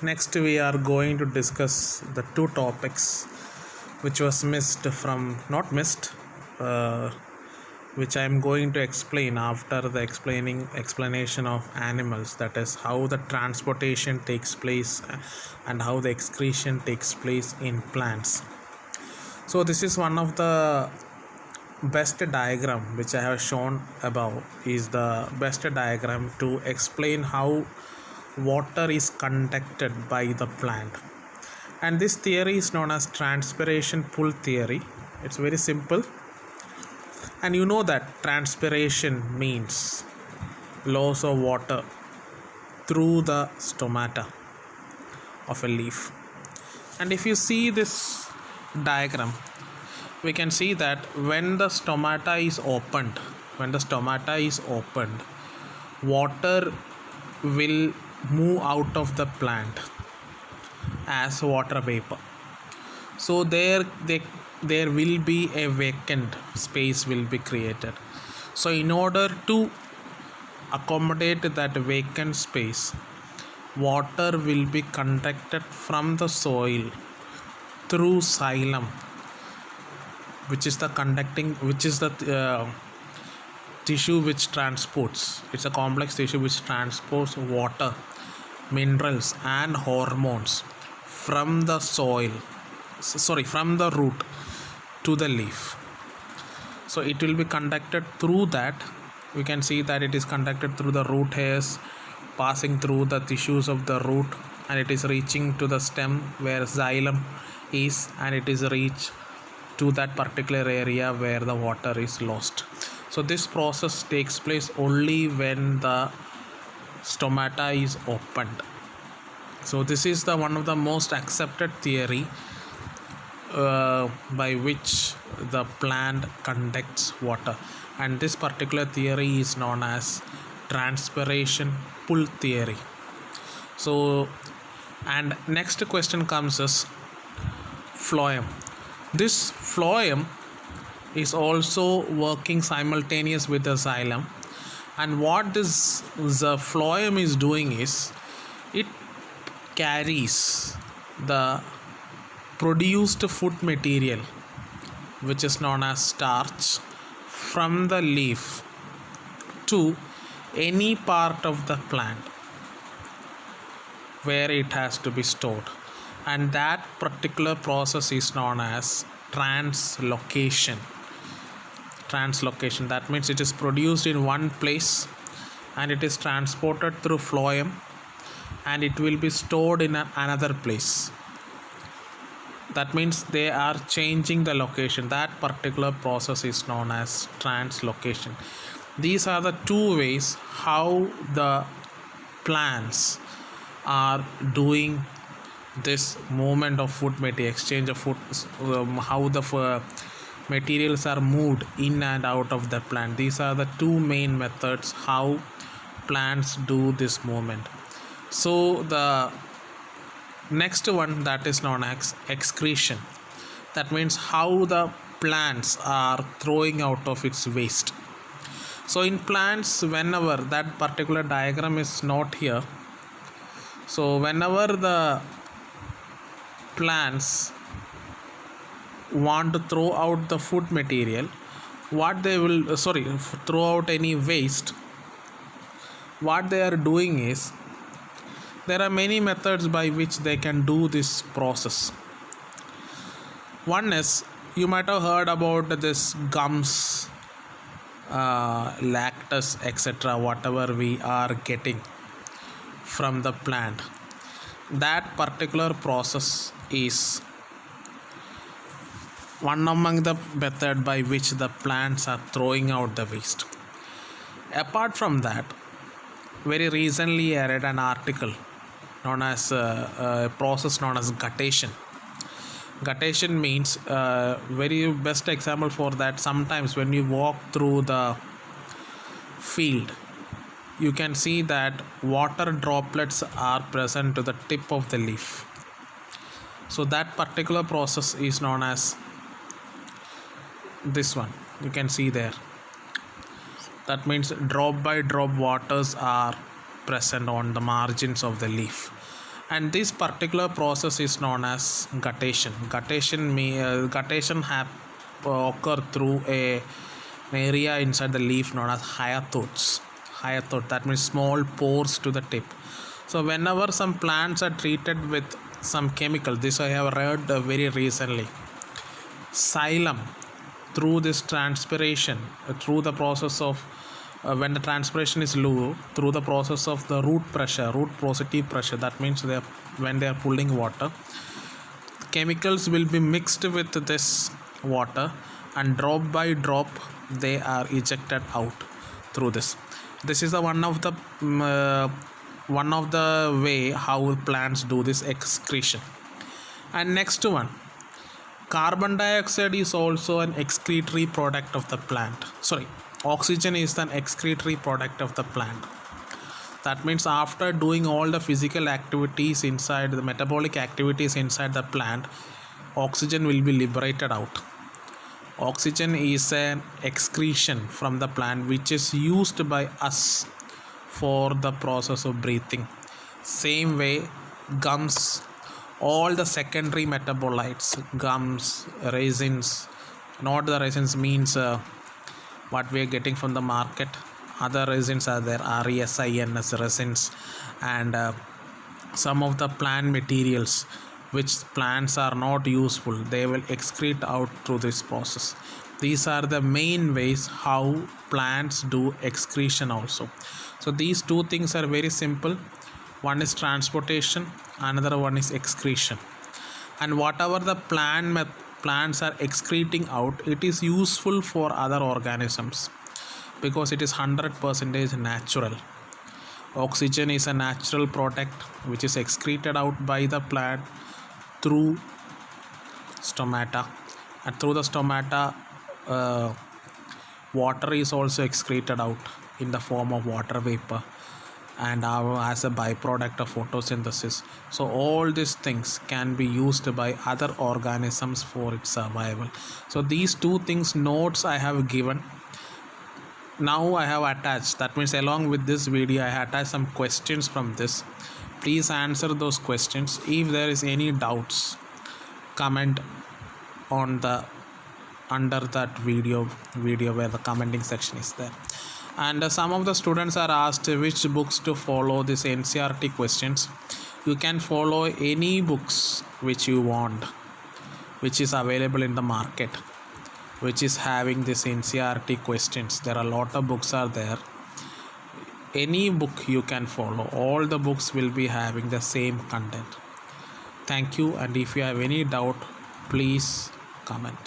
Next, we are going to discuss the two topics which was missed from not missed, uh, which I am going to explain after the explanation of animals. That is how the transportation takes place and how the excretion takes place in plants. So this is one of the best diagram which I have shown above is the best diagram to explain how water is conducted by the plant, and this theory is known as transpiration pull theory. It's very simple, and you know that transpiration means loss of water through the stomata of a leaf. And if you see this diagram, we can see that when the stomata is opened, water will move out of the plant as water vapor. So there will be a vacant space will be created. So in order to accommodate that vacant space, water will be conducted from the soil through xylem, which is the tissue which transports. It's a complex tissue which transports water, minerals and hormones from the root to the leaf. So it will be conducted through that. We can see that it is conducted through the root hairs, passing through the tissues of the root, and it is reaching to the stem where xylem is, and it is reached to that particular area where the water is lost. So this process takes place only when the stomata is opened. So this is the one of the most accepted theory by which the plant conducts water, and this particular theory is known as transpiration pull theory. So, and next question comes as phloem. This phloem is also working simultaneous with the xylem, and what the phloem is doing is it carries the produced food material, which is known as starch, from the leaf to any part of the plant where it has to be stored, and that particular process is known as translocation. That means it is produced in one place and it is transported through phloem and it will be stored in another place. That means they are changing the location. That particular process is known as translocation. These are the two ways how the plants are doing this movement of food material, exchange of food, how the materials are moved in and out of the plant. These are the two main methods how plants do this movement. So the next one, that is known as excretion. That means how the plants are throwing out of its waste. So in plants, whenever that particular diagram is not here, so whenever the plants want to throw out the food material, what they will throw out any waste, what they are doing is, there are many methods by which they can do this process. One is, you might have heard about this gums, lactose, etc., whatever we are getting from the plant. That particular process is one among the method by which the plants are throwing out the waste. Apart from that, very recently I read an article known as a process known as guttation. Guttation means very best example for that. Sometimes when you walk through the field, you can see that water droplets are present to the tip of the leaf. So that particular process is known as this one. You can see there. That means drop by drop waters are present on the margins of the leaf, and this particular process is known as guttation. Guttation occur through an area inside the leaf known as hyathodes. Hyathodes, that means small pores to the tip. So whenever some plants are treated with some chemical, this I have read very recently, xylem, through this transpiration, through the process of when the transpiration is low, through the process of the root positive pressure, that means when they are pulling water, chemicals will be mixed with this water, and drop by drop they are ejected out through this. This is the one of the way how plants do this excretion. And next one, carbon dioxide is also an excretory product of the plant. Oxygen is an excretory product of the plant. That means after doing all the physical activities inside, the metabolic activities inside the plant, oxygen will be liberated out. Oxygen is an excretion from the plant which is used by us for the process of breathing. Same way, gums, all the secondary metabolites, gums, resins, not the resins means what we are getting from the market. Other resins are there, resins resins, and some of the plant materials which plants are not useful, they will excrete out through this process. These are the main ways how plants do excretion also. So these two things are very simple. One is transportation, another one is excretion. And whatever the plants are excreting out, it is useful for other organisms because it is 100% natural. Oxygen is a natural product which is excreted out by the plant through stomata, and through the stomata water is also excreted out in the form of water vapor and as a byproduct of photosynthesis. So all these things can be used by other organisms for its survival. So these two things notes I have given. Now I have attached, that means along with this video I have attached some questions from this. Please answer those questions. If there is any doubts, comment on the under that video where the commenting section is there. And some of the students are asked which books to follow this NCERT questions. You can follow any books which you want, which is available in the market, which is having this NCERT questions. There are a lot of books are there. Any book you can follow. All the books will be having the same content. Thank you, and if you have any doubt, please comment.